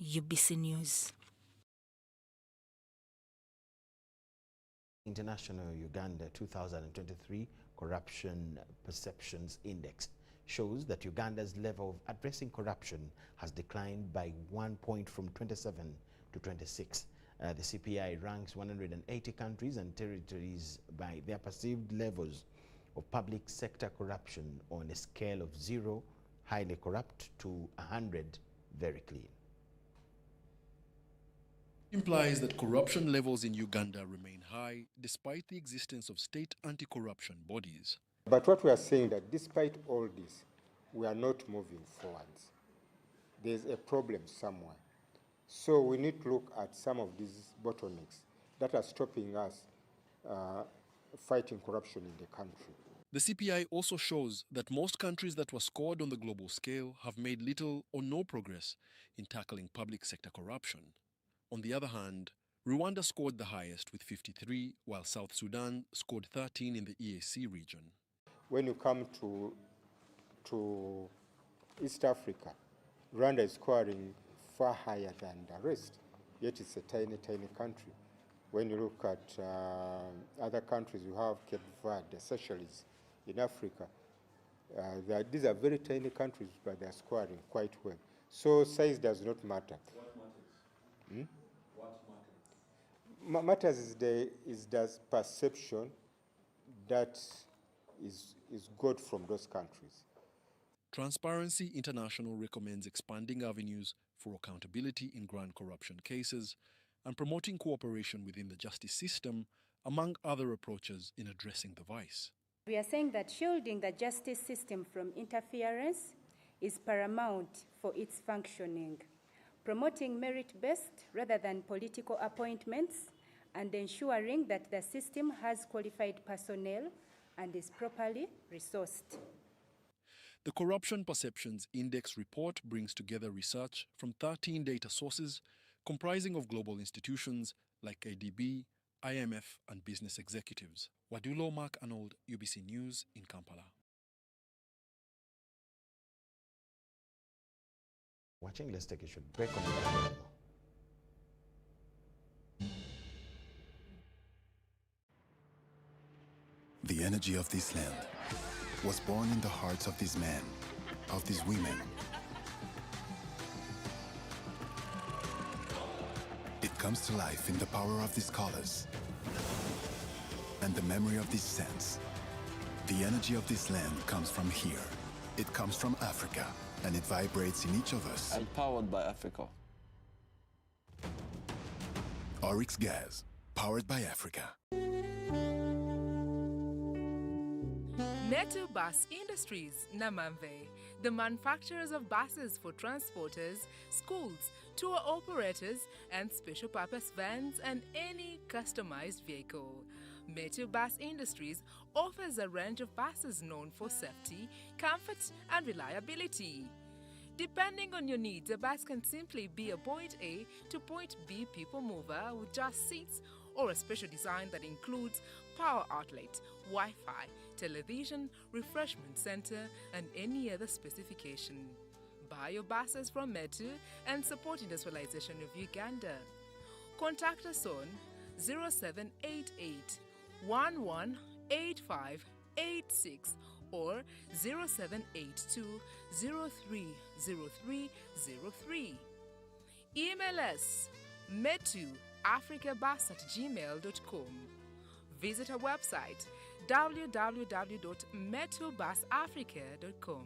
UBC News. International Uganda 2023 Corruption Perceptions Index shows that Uganda's level of addressing corruption has declined by 1 point from 27 to 26. The CPI ranks 180 countries and territories by their perceived levels of public sector corruption on a scale of 0, highly corrupt, to 100, very clean. Implies that corruption levels in Uganda remain high despite the existence of state anti-corruption bodies. But what we are saying that despite all this, we are not moving forwards. There's a problem somewhere. So we need to look at some of these bottlenecks that are stopping us fighting corruption in the country. The CPI also shows that most countries that were scored on the global scale have made little or no progress in tackling public sector corruption. On the other hand, Rwanda scored the highest with 53, while South Sudan scored 13 in the EAC region. When you come to East Africa, Rwanda is scoring far higher than the rest, yet it's a tiny, tiny country. When you look at other countries, you have Cape Verde, the Seychelles in Africa. These are very tiny countries, but they're scoring quite well. So size does not matter. What matters? Hmm? What matters? Matters is the perception that is good from those countries. Transparency International recommends expanding avenues for accountability in grand corruption cases and promoting cooperation within the justice system, among other approaches in addressing the vice. We are saying that shielding the justice system from interference is paramount for its functioning, promoting merit-based rather than political appointments, and ensuring that the system has qualified personnel and is properly resourced. The Corruption Perceptions Index report brings together research from 13 data sources comprising of global institutions like ADB, IMF, and business executives. Wadulo Mark Arnold, UBC News in Kampala. Watching, let's take a short break on the The energy of this land was born in the hearts of these men, of these women. It comes to life in the power of these colors and the memory of these scents. The energy of this land comes from here. It comes from Africa, and it vibrates in each of us. Empowered by Africa. Oryx Gas, powered by Africa. Metu Bus Industries, Namamve, the manufacturers of buses for transporters, schools, tour operators, and special purpose vans and any customized vehicle. Metu Bus Industries offers a range of buses known for safety, comfort, and reliability. Depending on your needs, a bus can simply be a point A to point B people mover with just seats, or a special design that includes power outlet, Wi-Fi, television, refreshment center, and any other specification. Buy your buses from Metu and support industrialization of Uganda. Contact us on 0788 118586 or 0782 030303. Email us metu metobusafricabus@gmail.com. Visit our website www.metobusafrica.com.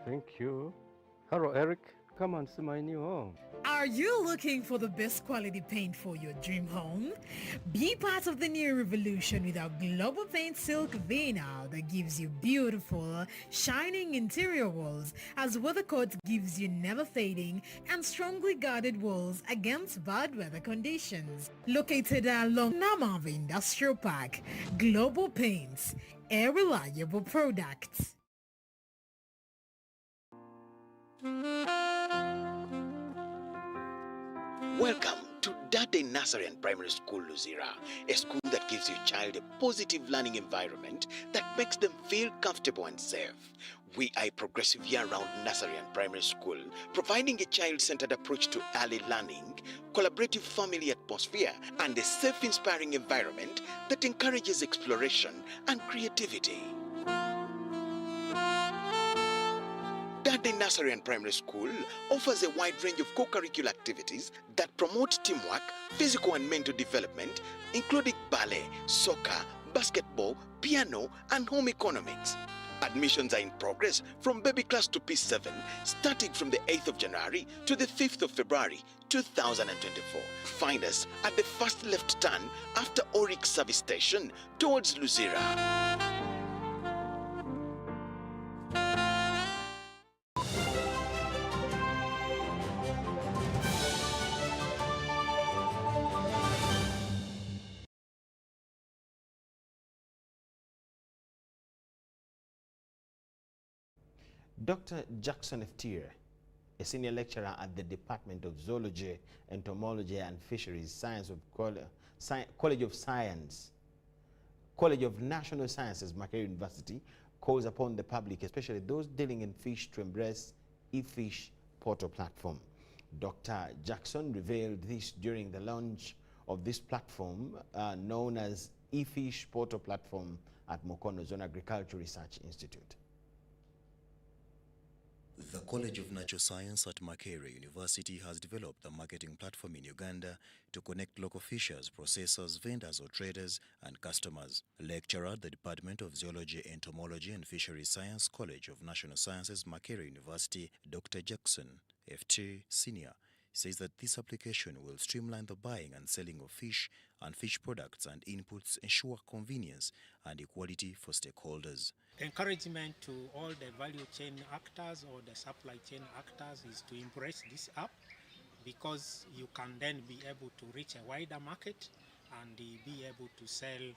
Thank you. Hello, Eric. Come and see my new home. Are you looking for the best quality paint for your dream home? Be part of the new revolution with our Global Paint Silk Vinyl that gives you beautiful, shining interior walls, as Weathercoat gives you never fading and strongly guarded walls against bad weather conditions. Located along Namave Industrial Park, Global Paints, a reliable product. Welcome to Dade Nursery and Primary School Luzira, a school that gives your child a positive learning environment that makes them feel comfortable and safe. We are a progressive year-round nursery and primary school, providing a child-centered approach to early learning, collaborative family atmosphere, and a safe, inspiring environment that encourages exploration and creativity. Dade Nursery and Primary School offers a wide range of co-curricular activities that promote teamwork, physical and mental development, including ballet, soccer, basketball, piano, and home economics. Admissions are in progress from baby class to P7, starting from the 8th of January to the 5th of February 2024. Find us at the first left turn after Oryx Service Station towards Luzira. Dr. Jackson Eftier, a senior lecturer at the Department of Zoology, Entomology and Fisheries, College of National Sciences, Micheal University, calls upon the public, especially those dealing in fish, to embrace eFish portal platform. Dr. Jackson revealed this during the launch of this platform known as eFish portal platform at Mukono Zone Agricultural Research Institute. The College of Natural Science at Makerere University has developed a marketing platform in Uganda to connect local fishers, processors, vendors or traders and customers. Lecturer at the Department of Zoology, Entomology and Fisheries Science, College of National Sciences, Makerere University, Dr. Jackson F.T. Senior, says that this application will streamline the buying and selling of fish and fish products and inputs, ensure convenience and equality for stakeholders. Encouragement to all the value chain actors or the supply chain actors is to embrace this app, because you can then be able to reach a wider market and be able to sell,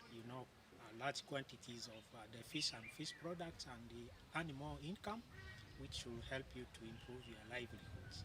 large quantities of the fish and fish products and the animal income, which will help you to improve your livelihoods.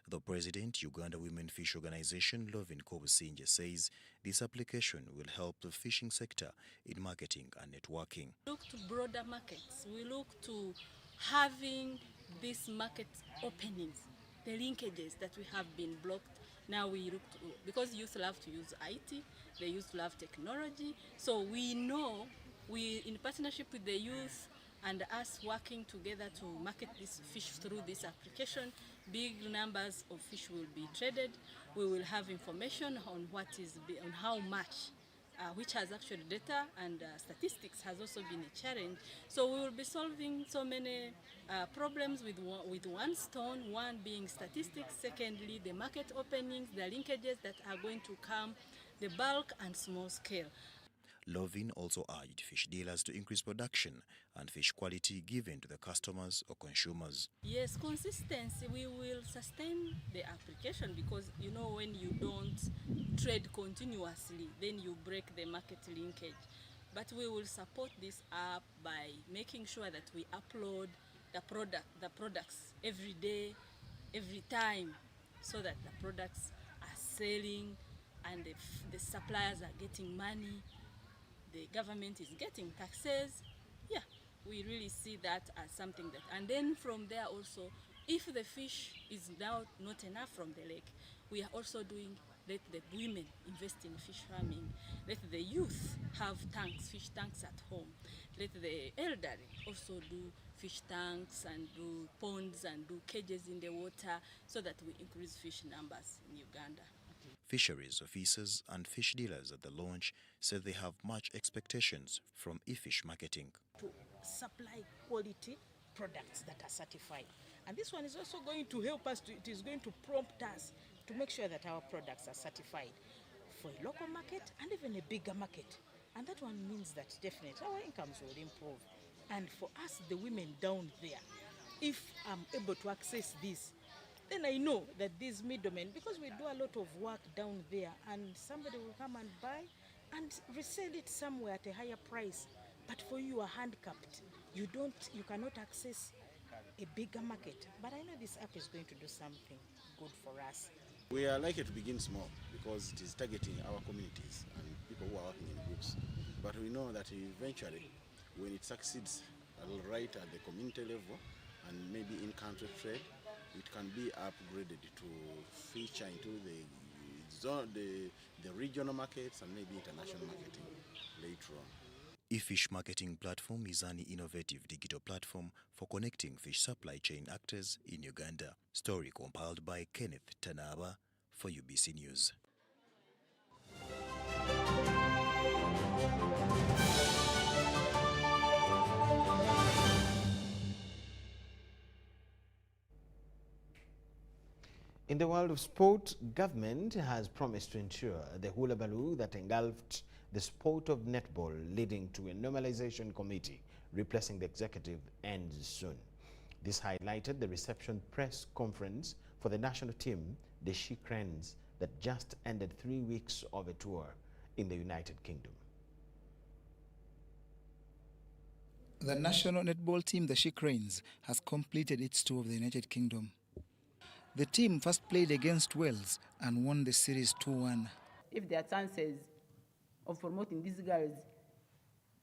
The President, Uganda Women Fish Organization, Lovin Kobusinje, says this application will help the fishing sector in marketing and networking. We look to broader markets. We look to having these market openings, the linkages that we have been blocked. Now we look to, because youth love to use IT, they used to love technology. So we know, in partnership with the youth and us working together to market this fish through this application, big numbers of fish will be traded. We will have information on on how much, which has actually data and statistics has also been a challenge. So we will be solving so many problems with one stone, one being statistics, secondly the market openings, the linkages that are going to come, the bulk and small scale. Lovin also urged fish dealers to increase production and fish quality given to the customers or consumers. Yes, consistency. We will sustain the application, because when you don't trade continuously, then you break the market linkage. But we will support this app by making sure that we upload the products every day, every time, so that the products are selling and the suppliers are getting money. The government is getting taxes. Yeah, we really see that as something that, and then from there also, if the fish is now not enough from the lake, we are also doing, let the women invest in fish farming, let the youth have tanks, fish tanks at home. let the elderly also do fish tanks and do ponds and do cages in the water so that we increase fish numbers in Uganda. Fisheries officers and fish dealers at the launch said they have much expectations from e-fish marketing. To supply quality products that are certified. And this one is also going to help us, it is going to prompt us to make sure that our products are certified for a local market and even a bigger market. And that one means that definitely our incomes will improve. And for us, the women down there, if I'm able to access this, then I know that these middlemen, because we do a lot of work down there, and somebody will come and buy and resell it somewhere at a higher price. But for you, are handicapped. You cannot access a bigger market. But I know this app is going to do something good for us. We are likely to begin small because it is targeting our communities and people who are working in groups. But we know that eventually, when it succeeds right at the community level and maybe in-country trade, it can be upgraded to feature into the regional markets and maybe international marketing later on. E-fish marketing platform is an innovative digital platform for connecting fish supply chain actors in Uganda. Story compiled by Kenneth Tanaba for UBC News. In the world of sport, government has promised to ensure the hula baloo that engulfed the sport of netball, leading to a normalization committee replacing the executive ends soon. This highlighted the reception press conference for the national team, the She Cranes, that just ended 3 weeks of a tour in the United Kingdom. The national netball team, the She Cranes, has completed its tour of the United Kingdom. The team first played against Wales and won the series 2-1. If there are chances of promoting these girls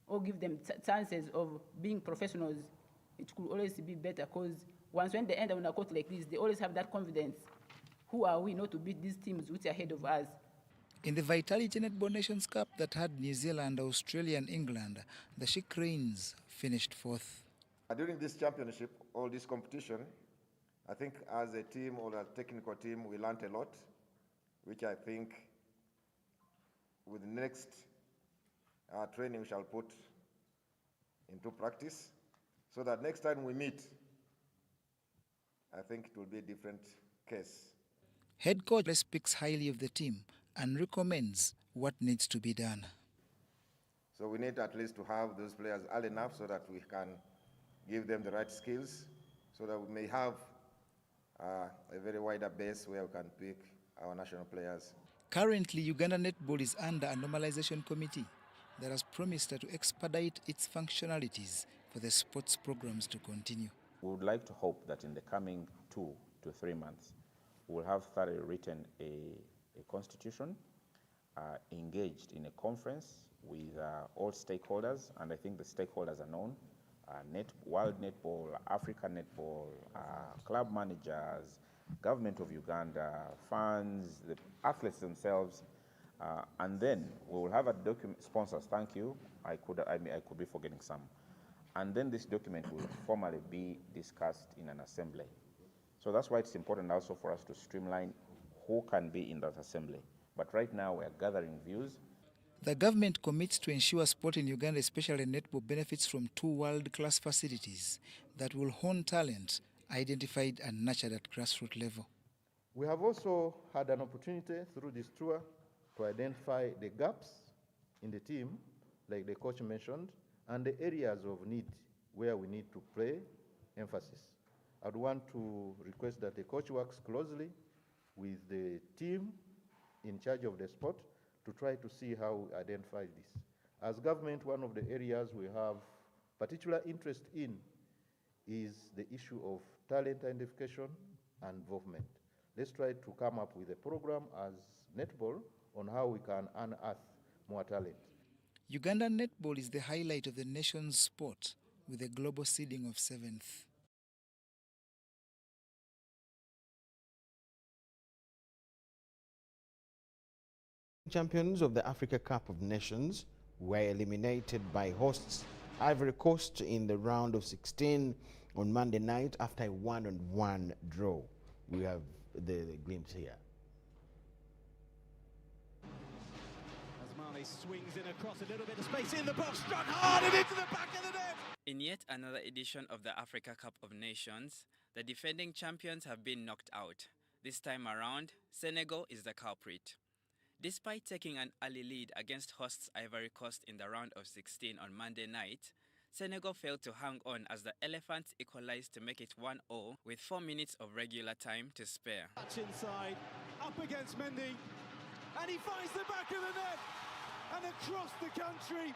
or give them chances of being professionals, it could always be better, because once when they end up on a court like this, they always have that confidence. Who are we not to beat these teams which are ahead of us? In the Vitality Netball Nations Cup that had New Zealand, Australia and England, the She Cranes finished fourth. During this championship or this competition, I think as a team or a technical team, we learned a lot, which I think with the next training we shall put into practice, so that next time we meet, I think it will be a different case. Head coach speaks highly of the team and recommends what needs to be done. So we need at least to have those players early enough so that we can give them the right skills, so that we may have a very wider base where we can pick our national players. Currently, Uganda Netball is under a normalization committee that has promised to expedite its functionalities for the sports programs to continue. We would like to hope that in the coming 2 to 3 months, we will have thoroughly written a constitution, engaged in a conference with all stakeholders, and I think the stakeholders are known. World Netball, African Netball, club managers, government of Uganda, fans, the athletes themselves, and then we will have a document, sponsors, thank you, I could be forgetting some. And then this document will formally be discussed in an assembly. So that's why it's important also for us to streamline who can be in that assembly. But right now we are gathering views. The government commits to ensure sport in Uganda, especially netball, benefits from 2 world-class facilities that will hone talent identified and nurtured at grassroots level. We have also had an opportunity through this tour to identify the gaps in the team, like the coach mentioned, and the areas of need where we need to play emphasis. I'd want to request that the coach works closely with the team in charge of the sport to try to see how we identify this. As government, one of the areas we have particular interest in is the issue of talent identification and involvement. Let's try to come up with a program as netball on how we can unearth more talent. Ugandan netball is the highlight of the nation's sport with a global seeding of 7th. Champions of the Africa Cup of Nations were eliminated by hosts Ivory Coast in the round of 16 on Monday night after a 1-1 draw. We have the glimpse here. As Mane swings in across a little bit of space in the box, struck hard and into the back of the net. In yet another edition of the Africa Cup of Nations, the defending champions have been knocked out. This time around, Senegal is the culprit. Despite taking an early lead against hosts Ivory Coast in the round of 16 on Monday night, Senegal failed to hang on as the Elephants equalized to make it 1-0 with 4 minutes of regular time to spare. Touch inside, up against Mendy, and he finds the back of the net, and across the country,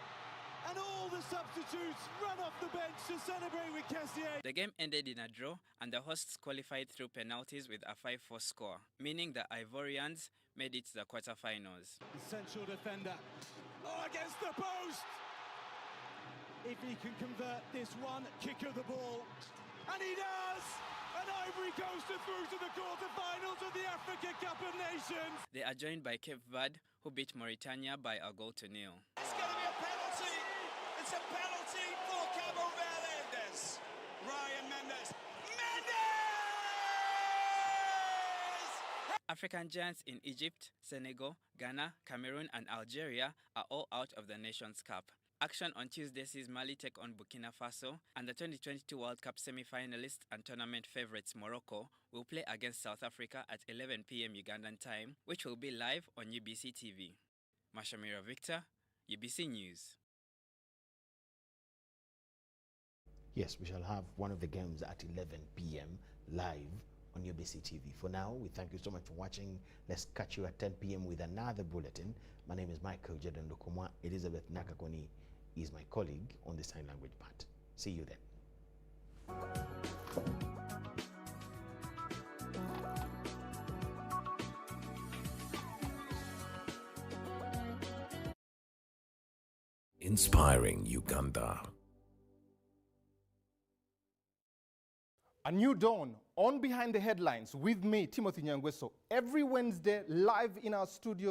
and all the substitutes run off the bench to celebrate with Kessié. The game ended in a draw, and the hosts qualified through penalties with a 5-4 score, meaning the Ivorians made it to the quarterfinals. The central defender, against the post! If he can convert this one kick of the ball, and he does! And Ivory Coast are through to the quarterfinals of the Africa Cup of Nations. They are joined by Cape Verde, who beat Mauritania by a 0-0. It's going to be a penalty. It's a penalty for Cabo Verde. Ryan Mendes. African giants in Egypt, Senegal, Ghana, Cameroon and Algeria are all out of the Nations Cup. Action on Tuesday sees Mali take on Burkina Faso, and the 2022 World Cup semi-finalists and tournament favourites Morocco will play against South Africa at 11 p.m. Ugandan time, which will be live on UBC TV. Mashamira Victor, UBC News. Yes, we shall have one of the games at 11 p.m. live on UBC TV. For now, we thank you so much for watching. Let's catch you at 10 p.m. with another bulletin. My name is Micheal Jordan Lukomwa. Elizabeth Nakakoni is my colleague on the sign language part. See you then. Inspiring Uganda. A new dawn on Behind the Headlines with me, Timothy Nyangweso, every Wednesday live in our studio.